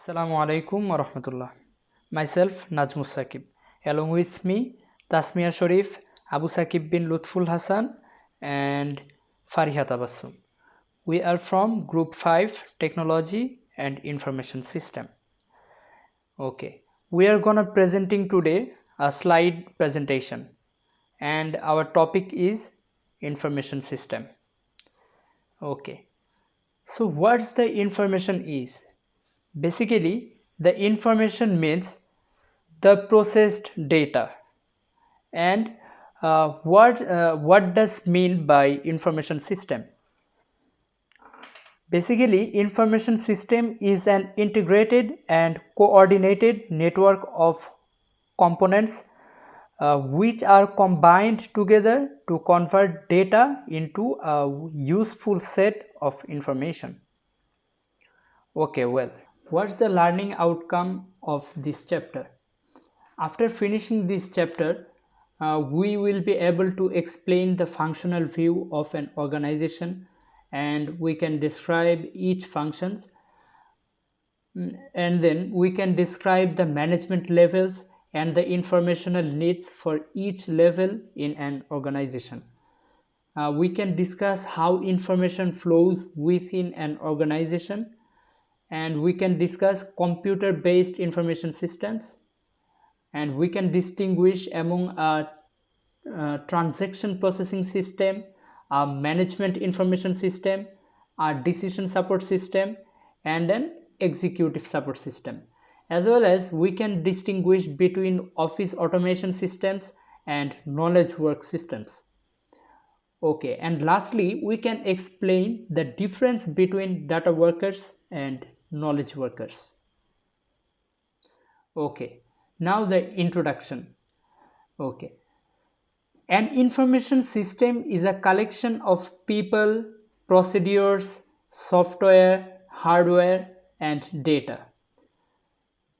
Assalamu alaikum wa rahmatullah. Myself Nazmus Sakib. Along with me Tasmiah Sharif, Abu Sakib bin Lutful Hassan and Fariha Tabassum. We are from Group 5 Technology and Information System. Okay, we are gonna presenting today a slide presentation and our topic is information system. Okay, so what's the information is? Basically, the information means the processed data. And what does mean by information system? Basically, information system is an integrated and coordinated network of components which are combined together to convert data into a useful set of information. Okay, well, what's the learning outcome of this chapter? After finishing this chapter, we will be able to explain the functional view of an organization, and we can describe each functions, and then we can describe the management levels and the informational needs for each level in an organization. We can discuss how information flows within an organization, and we can discuss computer-based information systems, and we can distinguish among a transaction processing system, a management information system, a decision support system, and an executive support system, as well as we can distinguish between office automation systems and knowledge work systems. Okay, and lastly we can explain the difference between data workers and knowledge workers. Okay, now the introduction. Okay, an information system is a collection of people, procedures, software, hardware, and data.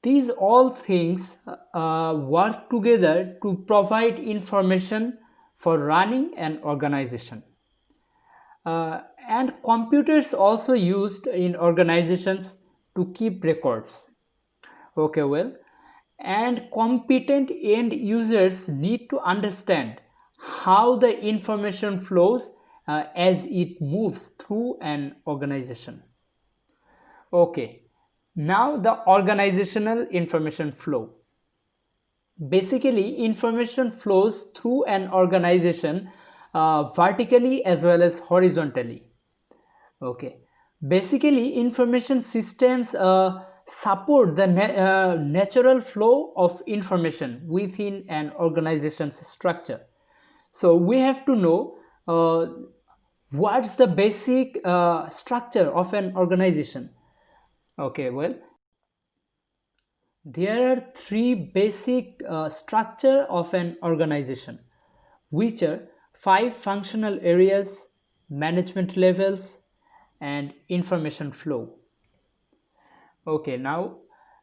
These all things work together to provide information for running an organization. And computers also used in organizations to keep records. Okay, well, and competent end users need to understand how the information flows as it moves through an organization. Okay, now the organizational information flow. Basically, information flows through an organization vertically as well as horizontally. Okay, basically information systems support the natural flow of information within an organization's structure. So we have to know what's the basic structure of an organization. Okay, well, there are three basic structure of an organization, which are 5 functional areas, management levels, and information flow. Okay, now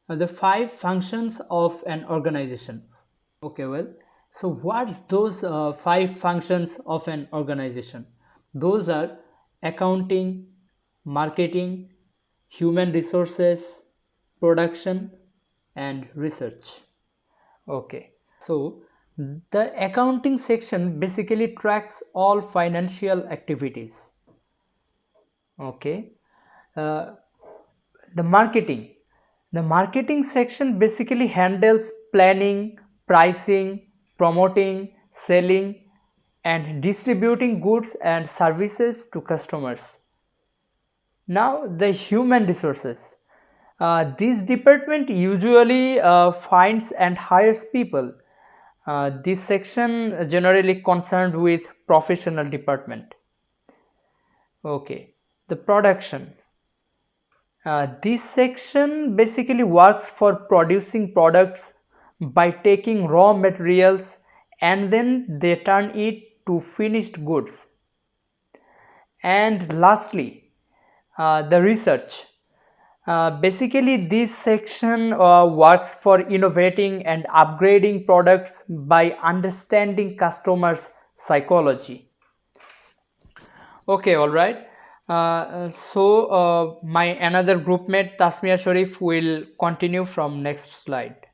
the 5 functions of an organization. Okay, well, so what's those 5 functions of an organization? Those are accounting, marketing, human resources, production, and research. Okay, so the accounting section basically tracks all financial activities. Okay, the marketing section basically handles planning, pricing, promoting, selling, and distributing goods and services to customers. Now the human resources. This department usually finds and hires people. This section generally concerned with professional department. Okay, the production. This section basically works for producing products by taking raw materials and then they turn it to finished goods. And lastly, the research. Basically this section works for innovating and upgrading products by understanding customers' psychology. Okay, all right. My another groupmate Tasmiah Sharif will continue from next slide.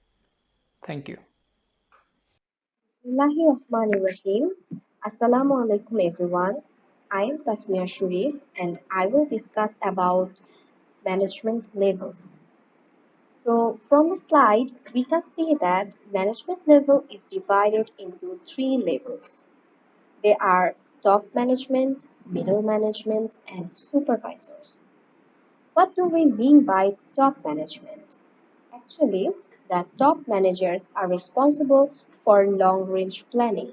Thank you. Bismillahirrahmanirrahim. Assalamu alaikum everyone. I am Tasmiah Sharif and I will discuss about management levels. So from the slide, we can see that management level is divided into three levels. They are top management, middle management, and supervisors. What do we mean by top management? Actually, the top managers are responsible for long-range planning,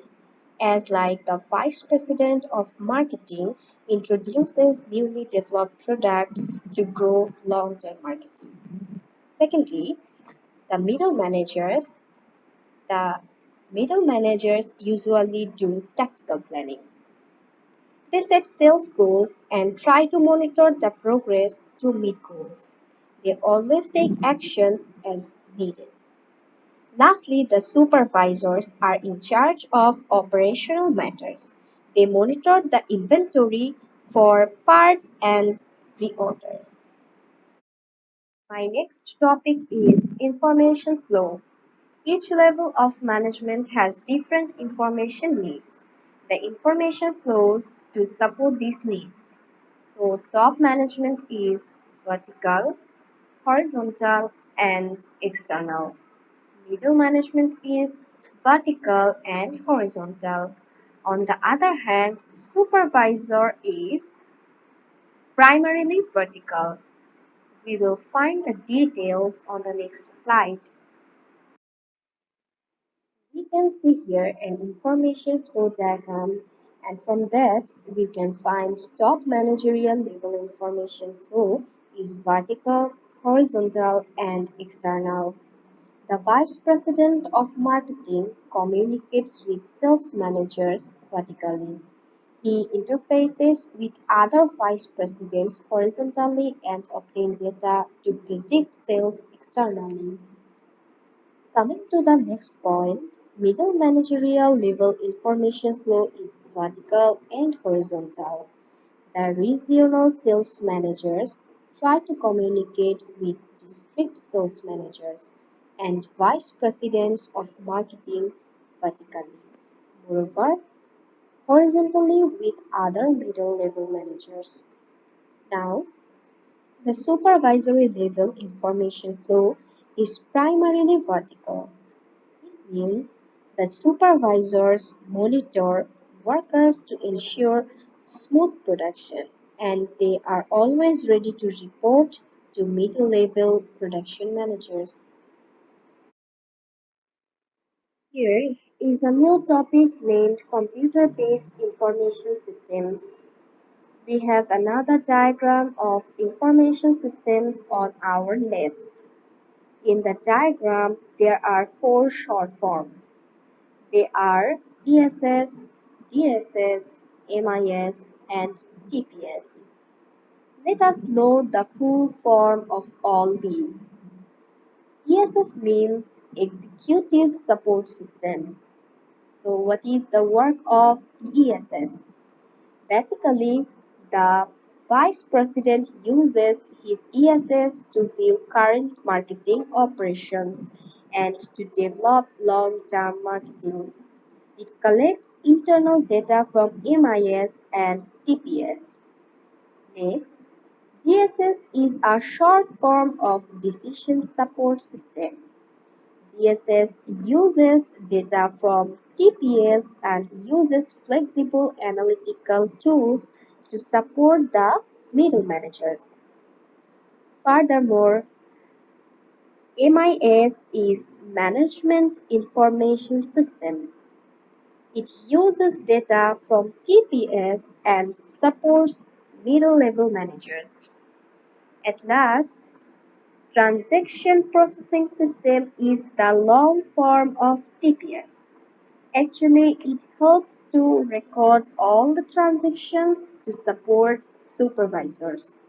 as like the vice president of marketing introduces newly developed products to grow long-term marketing. Secondly, the middle managers. The middle managers usually do tactical planning. They set sales goals and try to monitor the progress to meet goals. They always take action as needed. Lastly, the supervisors are in charge of operational matters. They monitor the inventory for parts and reorders. My next topic is information flow. Each level of management has different information needs. The information flows to support these needs. So, top management is vertical, horizontal, and external. Middle management is vertical and horizontal. On the other hand, supervisor is primarily vertical. We will find the details on the next slide. We can see here an information flow diagram, and from that we can find top managerial level information flow is vertical, horizontal, and external. The Vice President of Marketing communicates with sales managers vertically. He interfaces with other vice presidents horizontally and obtains data to predict sales externally. Coming to the next point, middle managerial level information flow is vertical and horizontal. The regional sales managers try to communicate with district sales managers and vice presidents of marketing vertically. Moreover, horizontally with other middle level managers. Now, the supervisory level information flow is primarily vertical. It means the supervisors monitor workers to ensure smooth production, and they are always ready to report to middle-level production managers. Here is a new topic named computer-based information systems. We have another diagram of information systems on our list. In the diagram, there are four short forms. They are ESS, DSS, MIS, and TPS. Let us know the full form of all these. ESS means Executive Support System. So what is the work of ESS? Basically, the Vice President uses his ESS to view current marketing operations and to develop long-term marketing. It collects internal data from MIS and TPS. Next, DSS is a short form of Decision Support System. DSS uses data from TPS and uses flexible analytical tools to support the middle managers. Furthermore, MIS is Management Information System. It uses data from TPS and supports middle-level managers. At last, Transaction Processing System is the long form of TPS. Actually, it helps to record all the transactions to support supervisors.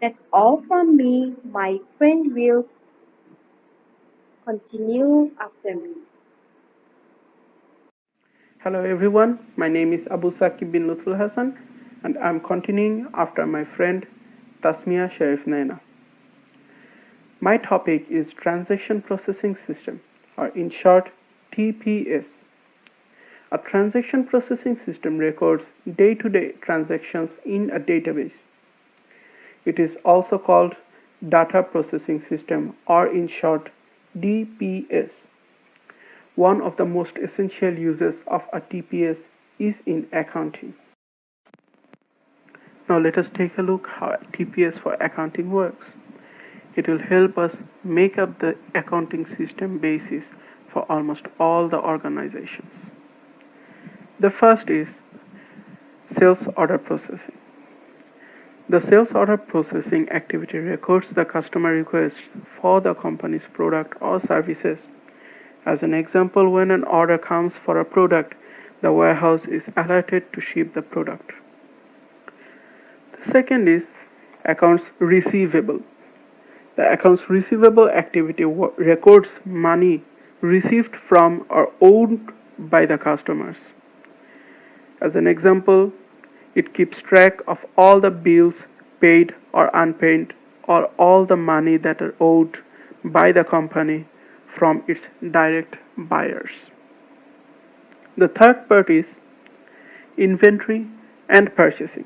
That's all from me. My friend will continue after me. Hello everyone, my name is Abu Sakib bin Lutful Hassan. and I'm continuing after my friend Tasmiah Sharif. My topic is Transaction Processing System, or in short TPS. A transaction processing system records day-to-day transactions in a database. It is also called Data Processing System, or in short DPS. One of the most essential uses of a TPS is in accounting. Now let us take a look how TPS for accounting works. It will help us make up the accounting system basis for almost all the organizations. The first is sales order processing. The sales order processing activity records the customer requests for the company's product or services. As an example, when an order comes for a product, the warehouse is alerted to ship the product. The second is accounts receivable. The accounts receivable activity records money received from or owed by the customers. As an example, it keeps track of all the bills paid or unpaid, or all the money that are owed by the company from its direct buyers. The third part is inventory and purchasing.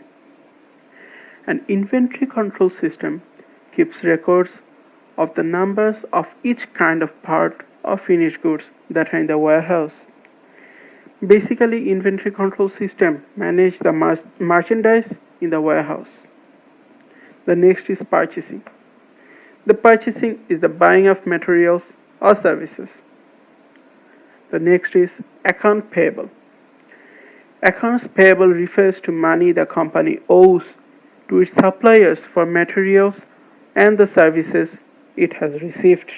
An inventory control system keeps records of the numbers of each kind of part or finished goods that are in the warehouse. Basically, inventory control system manage the merchandise in the warehouse. The next is purchasing. The purchasing is the buying of materials or services. The next is account payable. Accounts payable refers to money the company owes to its suppliers for materials and the services it has received.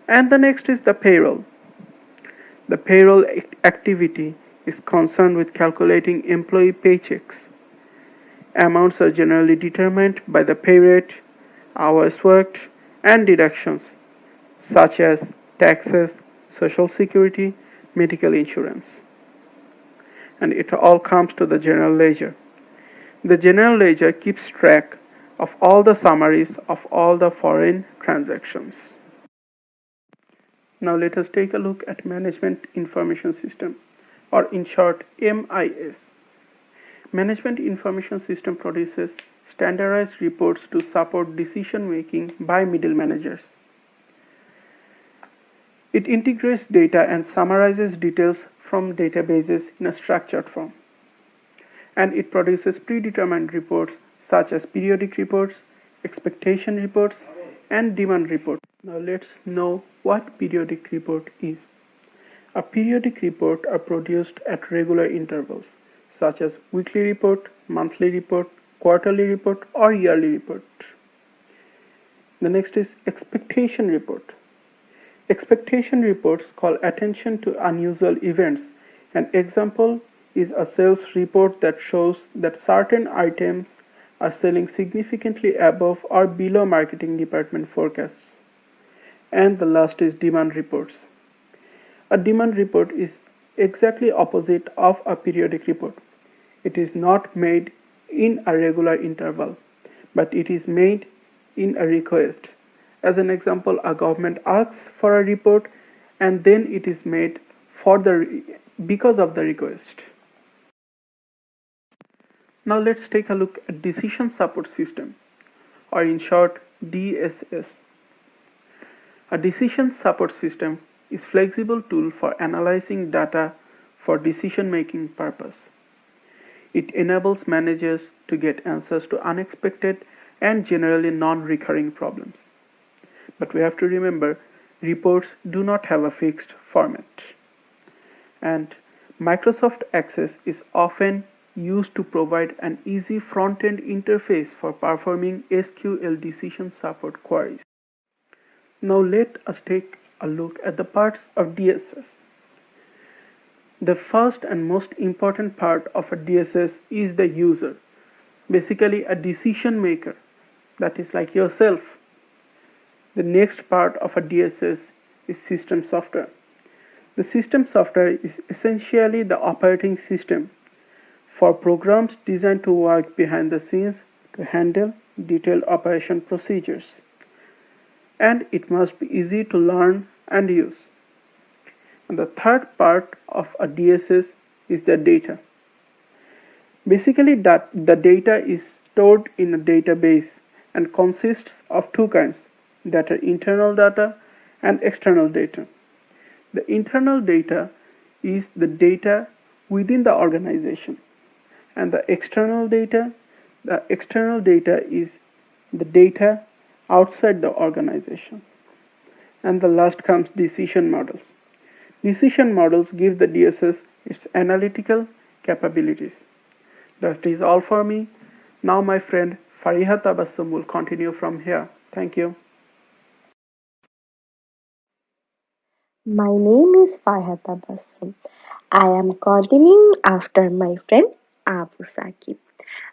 And the next is the payroll. The payroll activity is concerned with calculating employee paychecks. Amounts are generally determined by the pay rate, hours worked, and deductions such as taxes, social security, medical insurance. And it all comes to the general ledger. The general ledger keeps track of all the summaries of all the foreign transactions. Now let us take a look at Management Information System, or in short MIS. Management Information System produces standardized reports to support decision making by middle managers. It integrates data and summarizes details from databases in a structured form. And it produces predetermined reports such as periodic reports, expectation reports, and demand reports. Now let's know what periodic report is. A periodic report are produced at regular intervals, such as weekly report, monthly report, quarterly report, or yearly report. The next is expectation report. Expectation reports call attention to unusual events. An example is a sales report that shows that certain items are selling significantly above or below marketing department forecasts. And the last is demand reports. A demand report is exactly opposite of a periodic report. It is not made in a regular interval, but it is made in a request. As an example, a government asks for a report and then it is made because of the request. Now let's take a look at Decision Support System, or in short DSS. A decision support system is a flexible tool for analyzing data for decision-making purpose. It enables managers to get answers to unexpected and generally non-recurring problems. But we have to remember, reports do not have a fixed format. And Microsoft Access is often used to provide an easy front-end interface for performing SQL decision support queries. Now let us take a look at the parts of DSS. The first and most important part of a DSS is the user, basically a decision maker, that is like yourself. The next part of a DSS is system software. The system software is essentially the operating system for programs designed to work behind the scenes to handle detailed operation procedures. And it must be easy to learn and use. And the third part of a DSS is the data. Basically, the data is stored in a database and consists of two kinds, that are internal data and external data. The internal data is the data within the organization, and the external data is the data outside the organization. And the last comes decision models. Decision models give the DSS its analytical capabilities. That is all for me. Now my friend Fariha Tabassum will continue from here. Thank you. My name is Fariha Tabassum. I am continuing after my friend Abu Sakib.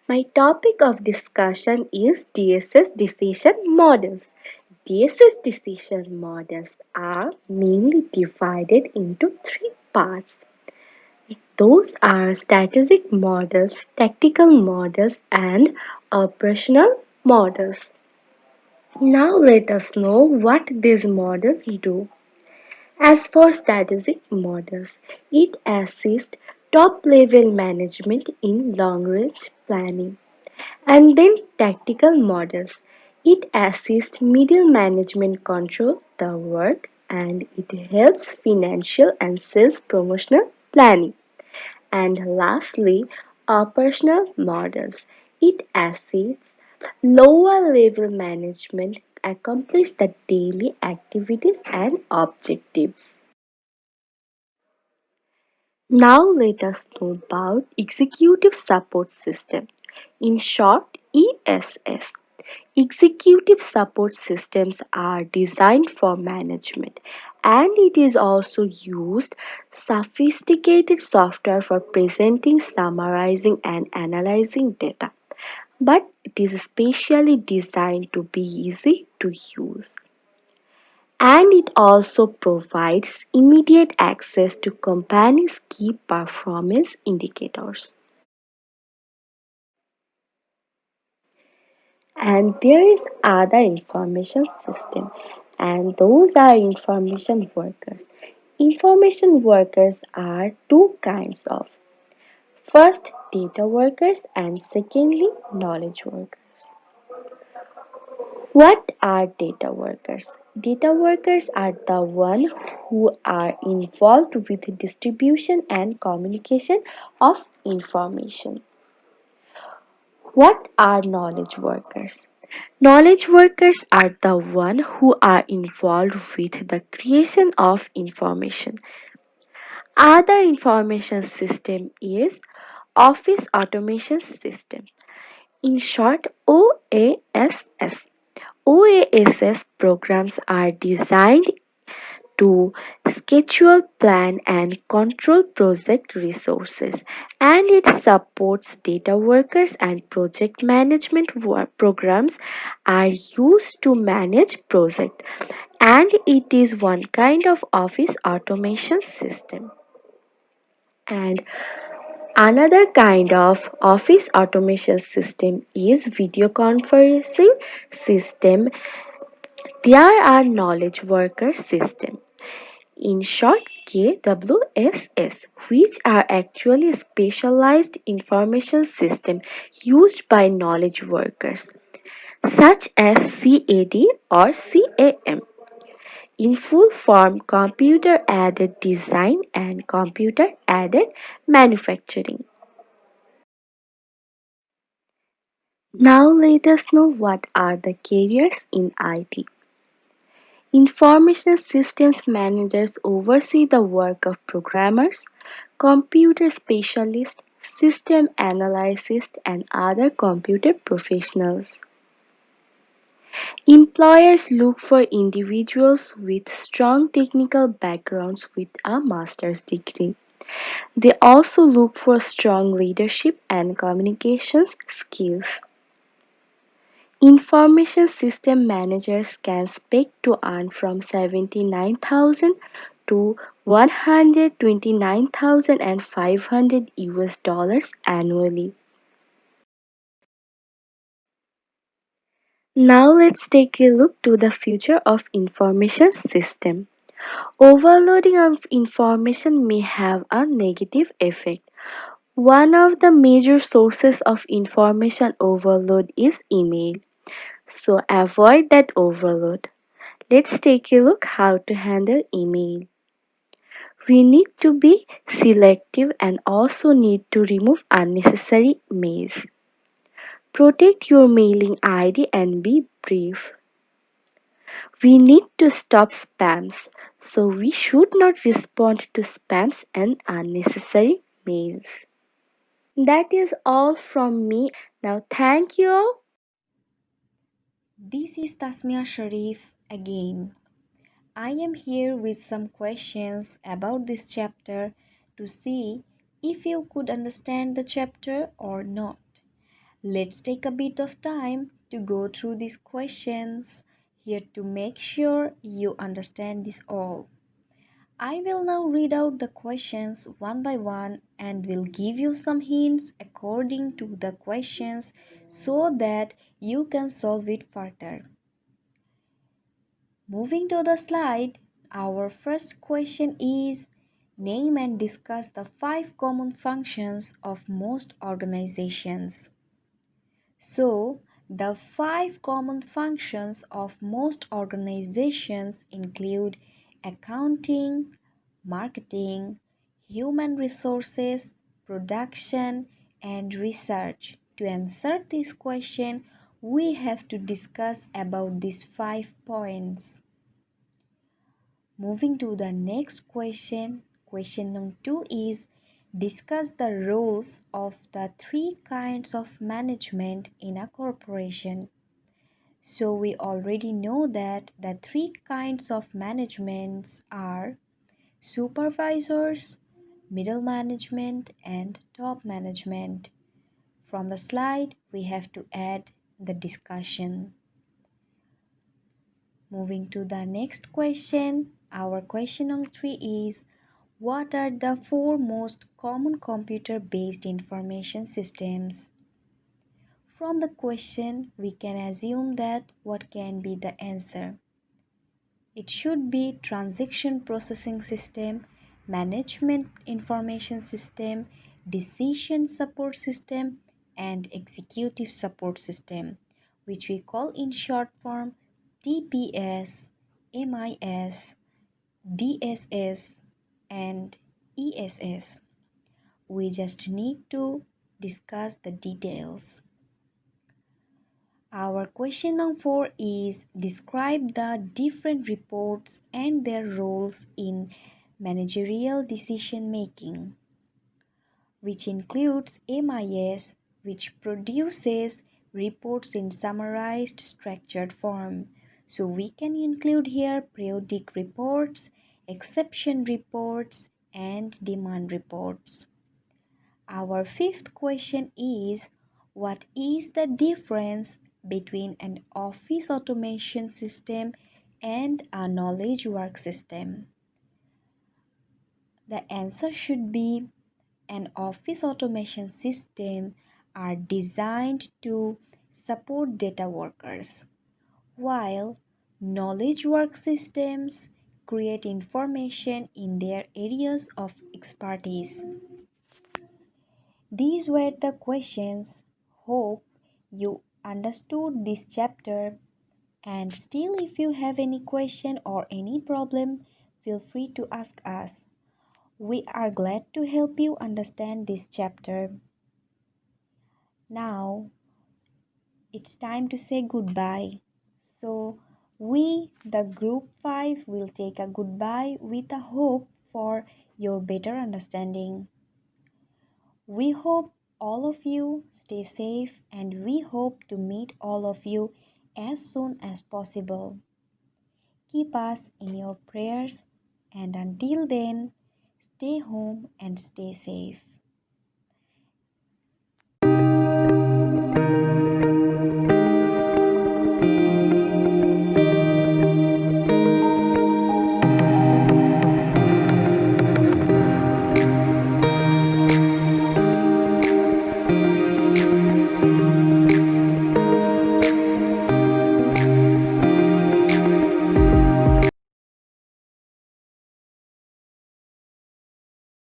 My topic of discussion is DSS decision models. DSS decision models are mainly divided into three parts. Those are strategic models, tactical models, and operational models. Now let us know what these models do. As for strategic models, it assists top-level management in long-range planning. And then tactical models. It assists middle management control the work and it helps financial and sales promotional planning. And lastly, operational models. It assists lower level management accomplish the daily activities and objectives. Now let us know about Executive Support System, in short ESS. Executive support systems are designed for management and it is also used sophisticated software for presenting, summarizing and analyzing data. But it is specially designed to be easy to use. And it also provides immediate access to companies' key performance indicators. And there is other information system, and those are information workers. Information workers are two kinds of. First, data workers and secondly, knowledge workers. What are data workers? Data workers are the one who are involved with distribution and communication of information. What are knowledge workers? Knowledge workers are the one who are involved with the creation of information. Other information system is Office Automation System. In short, OASS. OASS programs are designed to schedule, plan, and control project resources, and it supports data workers and project management programs are used to manage project, and it is one kind of office automation system. And another kind of office automation system is video conferencing system. There are knowledge worker system, in short KWSS, which are actually specialized information systems used by knowledge workers, such as CAD or CAM. In full form, computer aided design and computer aided manufacturing. Now let us know what are the careers in IT. Information systems managers oversee the work of programmers, computer specialists, system analysts, and other computer professionals. Employers look for individuals with strong technical backgrounds with a master's degree. They also look for strong leadership and communications skills. Information system managers can expect to earn from 79,000 to $129,500 annually. Now let's take a look to the future of information system. Overloading of information may have a negative effect. One of the major sources of information overload is email. So avoid that overload. Let's take a look how to handle email. We need to be selective and also need to remove unnecessary mails. Protect your mailing ID and be brief. We need to stop spams, so we should not respond to spams and unnecessary mails. That is all from me. Now, thank you all. This is Tasmiah Sharif again. I am here with some questions about this chapter to see if you could understand the chapter or not. Let's take a bit of time to go through these questions here to make sure you understand this all. I will now read out the questions one by one and will give you some hints according to the questions so that you can solve it further. Moving to the slide, our first question is name and discuss the 5 common functions of most organizations. So, the 5 common functions of most organizations include accounting, marketing, human resources, production, and research. To answer this question, we have to discuss about these 5 points. Moving to the next question, question number 2 is discuss the roles of the 3 kinds of management in a corporation. So we already know that the 3 kinds of managements are supervisors, middle management, and top management. From the slide, we have to add the discussion. Moving to the next question, our question number 3 is what are the 4 most common computer-based information systems? From the question, we can assume that what can be the answer. It should be transaction processing system, management information system, decision support system, and executive support system, which we call in short form TPS, MIS, DSS, and ESS. We just need to discuss the details. Our question number 4 is describe the different reports and their roles in managerial decision making, which includes MIS, which produces reports in summarized structured form. So we can include here periodic reports, exception reports, and demand reports. Our 5th question is what is the difference between an office automation system and a knowledge work system? The answer should be an office automation system are designed to support data workers, while knowledge work systems create information in their areas of expertise. These were the questions. Hope you understood this chapter. And still, if you have any question or any problem, feel free to ask us. We are glad to help you understand this chapter. Now, it's time to say goodbye. So, we, the group 5, will take a goodbye with a hope for your better understanding. We hope all of you stay safe and we hope to meet all of you as soon as possible. Keep us in your prayers and until then, stay home and stay safe.